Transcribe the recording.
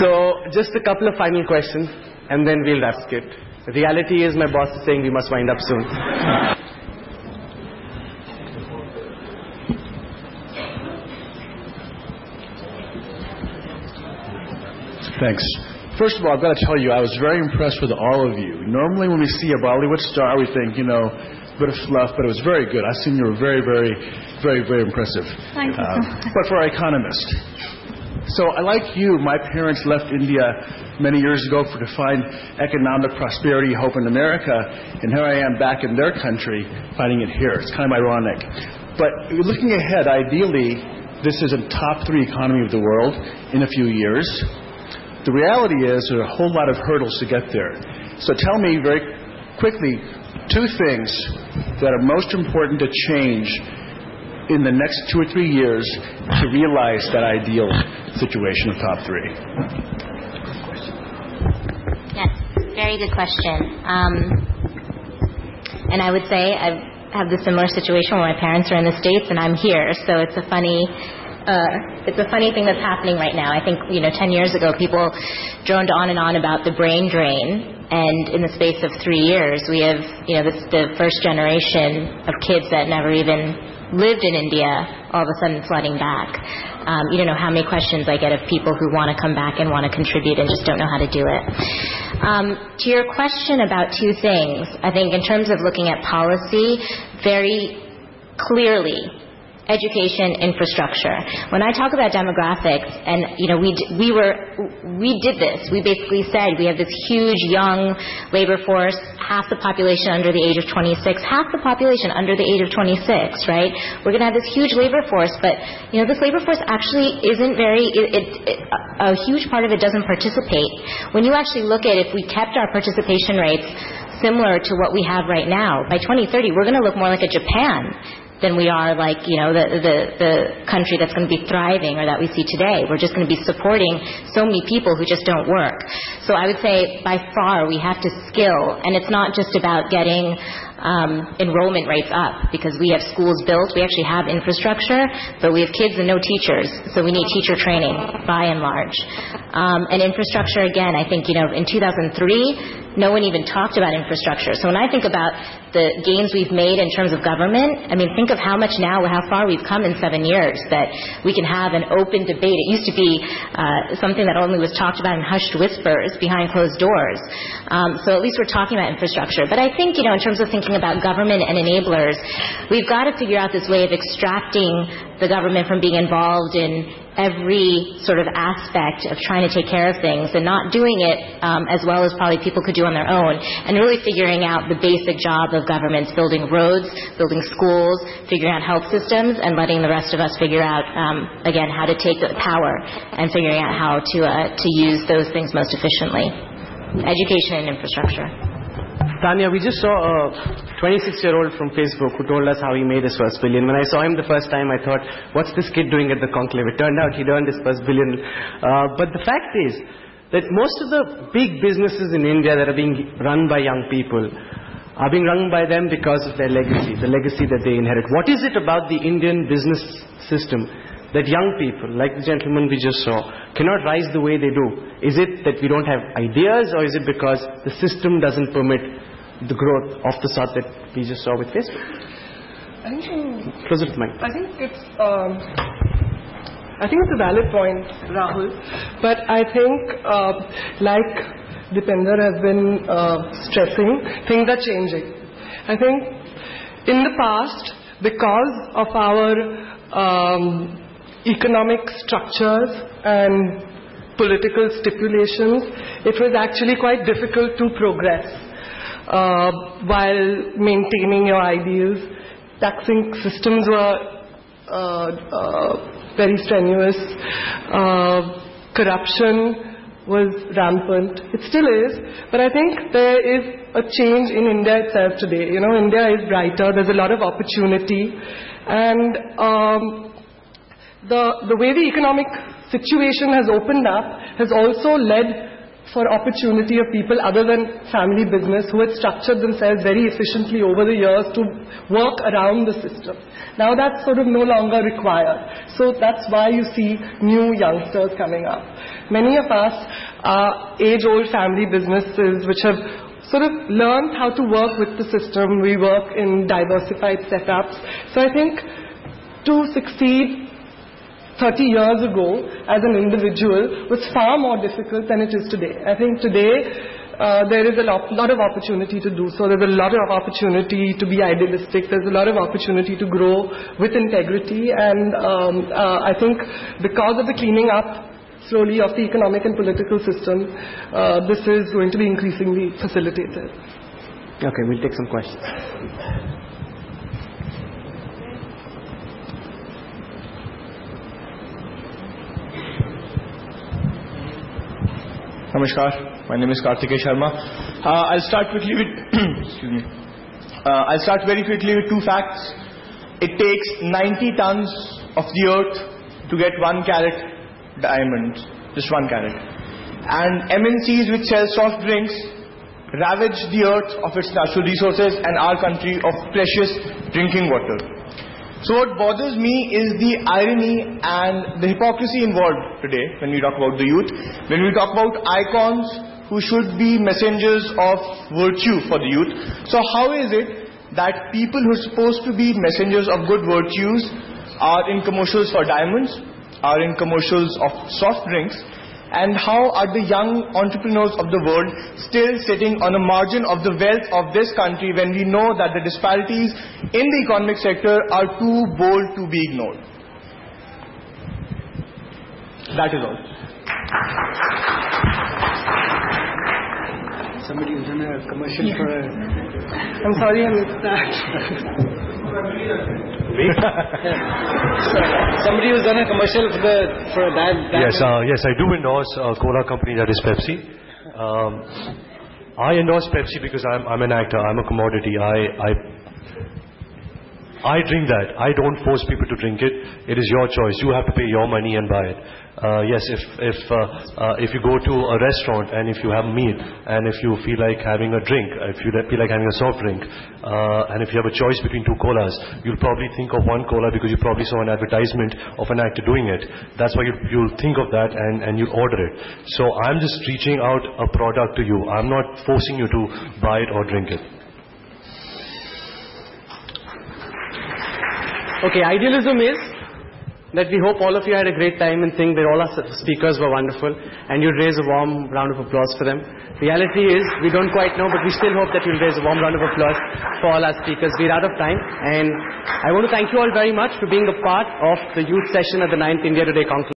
So, just a couple of final questions, and then we'll wrap it. The reality is my boss is saying we must wind up soon. Thanks. First of all, I've got to tell you, I was very impressed with all of you. Normally when we see a Bollywood star, we think, a bit of fluff, but it was very good. I've seen you were very, very, very, very impressive. Thank you. But for an economist. So, like you, my parents left India many years ago to find economic prosperity, hope in America, and here I am back in their country, finding it here. It's kind of ironic. But looking ahead, ideally, this is a top 3 economy of the world in a few years. The reality is there are a whole lot of hurdles to get there. So tell me very quickly 2 things that are most important to change in the next 2 or 3 years to realize that ideal situation of top 3. Yes, very good question. And I would say I have the similar situation where my parents are in the States and I'm here, so it's a funny thing that's happening right now. I think, 10 years ago, people droned on and on about the brain drain, and in the space of 3 years, we have, the first generation of kids that never even lived in India, all of a sudden flooding back. You don't know how many questions I get of people who want to come back and want to contribute and just don't know how to do it. To your question about 2 things, I think in terms of looking at policy, very clearly, education, infrastructure. When I talk about demographics, and we did this. We basically said we have this huge young labor force, half the population under the age of 26, half the population under the age of 26, right? We're going to have this huge labor force, but this labor force actually isn't a huge part of it doesn't participate. When you actually look at if we kept our participation rates similar to what we have right now, by 2030 we're going to look more like a Japan than we are like, the country that's going to be thriving or that we see today. We're just going to be supporting so many people who just don't work. So I would say by far we have to skill, and it's not just about getting enrollment rates up because we have schools built. We actually have infrastructure, but we have kids and no teachers. So we need teacher training by and large. And infrastructure, again, I think, in 2003, no one even talked about infrastructure. So when I think about the gains we've made in terms of government, think of how much now, how far we've come in 7 years, that we can have an open debate. It used to be something that only was talked about in hushed whispers behind closed doors. So at least we're talking about infrastructure. But I think, in terms of thinking about government and enablers, we've got to figure out this way of extracting the government from being involved in every sort of aspect of trying to take care of things and not doing it as well as probably people could do on their own, and really figuring out the basic job of governments, building roads, building schools, figuring out health systems, and letting the rest of us figure out, again, how to take the power and figuring out how to use those things most efficiently. Education and infrastructure. Tanya, we just saw a 26-year-old from Facebook who told us how he made his first billion. When I saw him the first time, I thought, what's this kid doing at the conclave? It turned out he'd earned his first billion. But the fact is that most of the big businesses in India that are being run by young people are being run by them because of their legacy, the legacy that they inherit. What is it about the Indian business system that young people, like the gentleman we just saw, cannot rise the way they do? Is it that we don't have ideas, or is it because the system doesn't permit the growth of the sort that we just saw with Facebook? I think Closer to the mic. I think it's a valid point, Rahul. But I think, like Dipinder has been stressing, things are changing. I think in the past, because of our economic structures and political stipulations, it was actually quite difficult to progress while maintaining your ideals. Taxing systems were very strenuous. Corruption was rampant. It still is, but I think there is a change in India itself today. India is brighter. There's a lot of opportunity, and the way the economic situation has opened up has also led for opportunity of people other than family business who had structured themselves very efficiently over the years to work around the system. Now that's sort of no longer required. So that's why you see new youngsters coming up. Many of us are age-old family businesses which have sort of learned how to work with the system. We work in diversified setups. So I think to succeed 30 years ago as an individual was far more difficult than it is today. I think today there is a lot of opportunity to do so. There's a lot of opportunity to be idealistic. There's a lot of opportunity to grow with integrity. And I think because of the cleaning up slowly of the economic and political system, this is going to be increasingly facilitated. Okay, we'll take some questions. Namaskar, my name is Karthikeya Sharma. I'll start quickly with excuse me. I'll start very quickly with two facts. It takes 90 tons of the earth to get 1 carat diamond, just 1 carat. And MNCs which sell soft drinks ravage the earth of its natural resources and our country of precious drinking water. So what bothers me is the irony and the hypocrisy involved today when we talk about the youth, when we talk about icons who should be messengers of virtue for the youth. So how is it that people who are supposed to be messengers of good virtues are in commercials for diamonds, are in commercials of soft drinks, and how are the young entrepreneurs of the world still sitting on a margin of the wealth of this country when we know that the disparities in the economic sector are too bold to be ignored? That is all. Somebody was in a commercial for a... I'm sorry I missed that. Somebody was on a commercial for a bad... Yes, I do endorse a cola company that is Pepsi. I endorse Pepsi because I'm an actor, I'm a commodity. I drink that. I don't force people to drink it. It is your choice. You have to pay your money and buy it. Yes, if you go to a restaurant and if you have a meal and if you feel like having a drink, if you feel like having a soft drink, and if you have a choice between 2 colas, you'll probably think of 1 cola because you probably saw an advertisement of an actor doing it. That's why you'll think of that and you'll order it. So I'm just reaching out a product to you. I'm not forcing you to buy it or drink it. Okay, idealism is that we hope all of you had a great time and think that all our speakers were wonderful and you'd raise a warm round of applause for them. Reality is, we don't quite know, but we still hope that you'll raise a warm round of applause for all our speakers. We're out of time, and I want to thank you all very much for being a part of the youth session at the 9th India Today Conclave.